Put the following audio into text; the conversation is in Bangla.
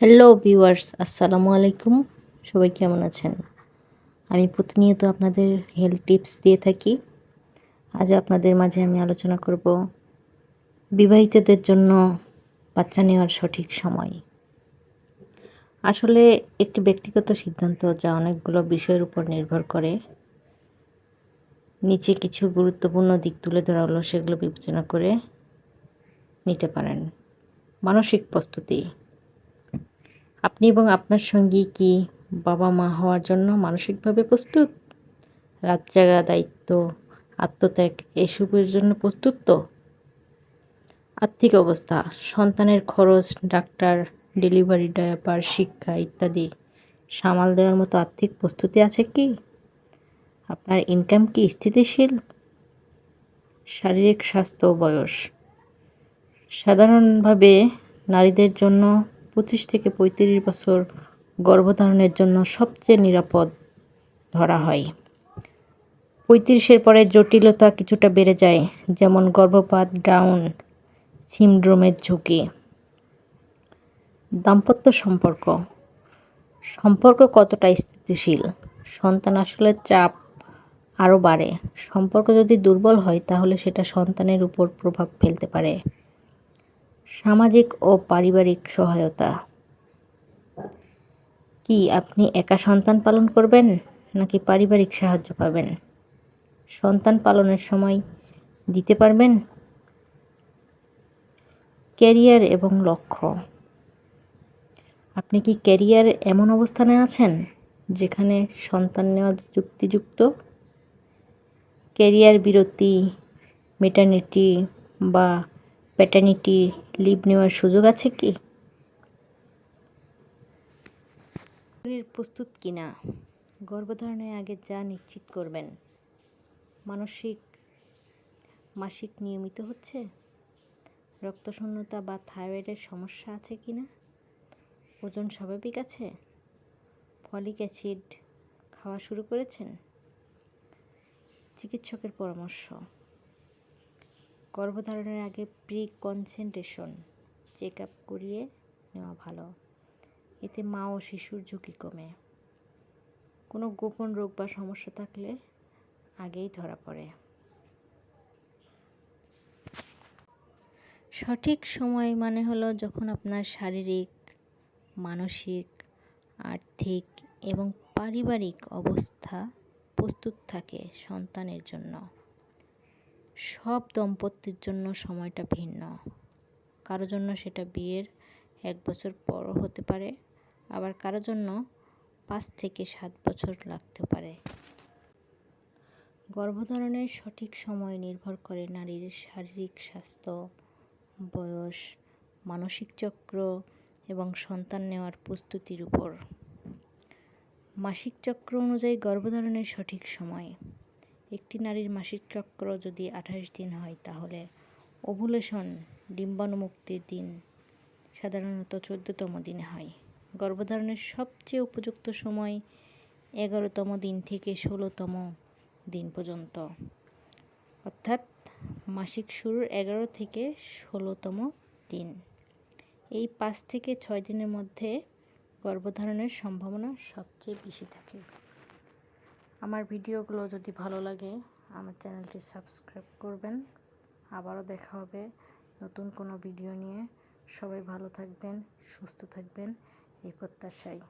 হ্যালো ভিউয়ার্স, আসসালামু আলাইকুম। সবাই কেমন আছেন? আমি প্রতিনিয়ত আপনাদের হেলথ টিপস দিয়ে থাকি। আজও আপনাদের মাঝে আমি আলোচনা করব বিবাহিতদের জন্য বাচ্চা নেওয়ার সঠিক সময়। আসলে একটি ব্যক্তিগত সিদ্ধান্ত যা অনেকগুলো বিষয়ের উপর নির্ভর করে। নিচে কিছু গুরুত্বপূর্ণ দিক তুলে ধরা হলো, সেগুলো বিবেচনা করে নিতে পারেন। মানসিক প্রস্তুতি। আপনি এবং আপনার সঙ্গী কি বাবা-মা হওয়ার জন্য মানসিকভাবে প্রস্তুত? রাত জাগা, দায়িত্ব, আত্মত্যাগ এসবের জন্য প্রস্তুত তো? আর্থিক অবস্থা, সন্তানের খরচ, ডাক্তার, ডেলিভারি, ডায়াপার, শিক্ষা ইত্যাদি সামাল দেওয়ার মতো আর্থিক প্রস্তুতি আছে কি? আপনার ইনকাম কি স্থিতিশীল? শারীরিক স্বাস্থ্য ও বয়স। সাধারণভাবে নারীদের জন্য 25 থেকে 35 বছর গর্ভধারণের জন্য সবচেয়ে নিরাপদ ধরা হয়। 35-এর পরে জটিলতা কিছুটা বেড়ে যায়, যেমন গর্ভপাত, ডাউন সিনড্রোমের ঝুঁকি। দাম্পত্য সম্পর্ক। সম্পর্ক কতটা স্থিতিশীল? সন্তান আসলে চাপ আরও বাড়ে। সম্পর্ক যদি দুর্বল হয় তাহলে সেটা সন্তানের উপর প্রভাব ফেলতে পারে। সামাজিক ও পারিবারিক সহায়তা। কি আপনি একা সন্তান পালন করবেন নাকি পারিবারিক সাহায্য পাবেন? সন্তান পালনের সময় দিতে পারবেন? ক্যারিয়ার এবং লক্ষ্য। আপনি কি ক্যারিয়ার এমন অবস্থানে আছেন যেখানে সন্তান নেওয়া যুক্তিযুক্ত? ক্যারিয়ার বিরতি, ম্যাটারনিটি বা প্যাটার্নিটি লিভ নেওয়ার সুযোগ আছে কি? শরীর প্রস্তুত কিনা? গর্ভধারণের আগে যা নিশ্চিত করবেন। মাসিক নিয়মিত হচ্ছে? রক্তশূন্যতা বা থাইরয়েডের সমস্যা আছে কিনা? ওজন স্বাভাবিক আছে? ফলিক অ্যাসিড খাওয়া শুরু করেছেন? চিকিৎসকের পরামর্শ। গর্ভধারণের আগে প্রি কনসেন্ট্রেশন চেক আপ করিয়ে নেওয়া ভালো। এতে মা ও শিশুর ঝুঁকি কমে। কোনো গোপন রোগ বা সমস্যা থাকলে আগেই ধরা পড়ে। সঠিক সময় মানে হলো যখন আপনার শারীরিক, মানসিক, আর্থিক এবং পারিবারিক অবস্থা প্রস্তুত থাকে সন্তানের জন্য। সব দম্পতির জন্য সময়টা ভিন্ন। কারো জন্য সেটা বিয়ের 1 বছর পরও হতে পারে, আবার কারো জন্য 5 থেকে 7 বছর লাগতে পারে। গর্ভধারণের সঠিক সময় নির্ভর করে নারীর শারীরিক স্বাস্থ্য, বয়স, মানসিক চক্র এবং সন্তান নেওয়ার প্রস্তুতির উপর। মাসিক চক্র অনুযায়ী গর্ভধারণের সঠিক সময়। একটি নারীর মাসিক চক্র যদি 28 দিন হয় তাহলে ওভুলেশন ডিম্বাণুমুক্তির দিন সাধারণত 14তম দিনে হয়। গর্ভধারণের সবচেয়ে উপযুক্ত সময় 11তম দিন থেকে 16তম দিন পর্যন্ত, অর্থাৎ মাসিক শুরুর 11 থেকে 16তম দিন। এই 5 থেকে 6 দিনের মধ্যে গর্ভধারণের সম্ভাবনা সবচেয়ে বেশি থাকে। আমার ভিডিওগুলো যদি ভালো লাগে আমার চ্যানেলটি সাবস্ক্রাইব করবেন। আবারও দেখা হবে নতুন কোনো ভিডিও নিয়ে। সবাই ভালো থাকবেন, সুস্থ থাকবেন এই প্রত্যাশায়।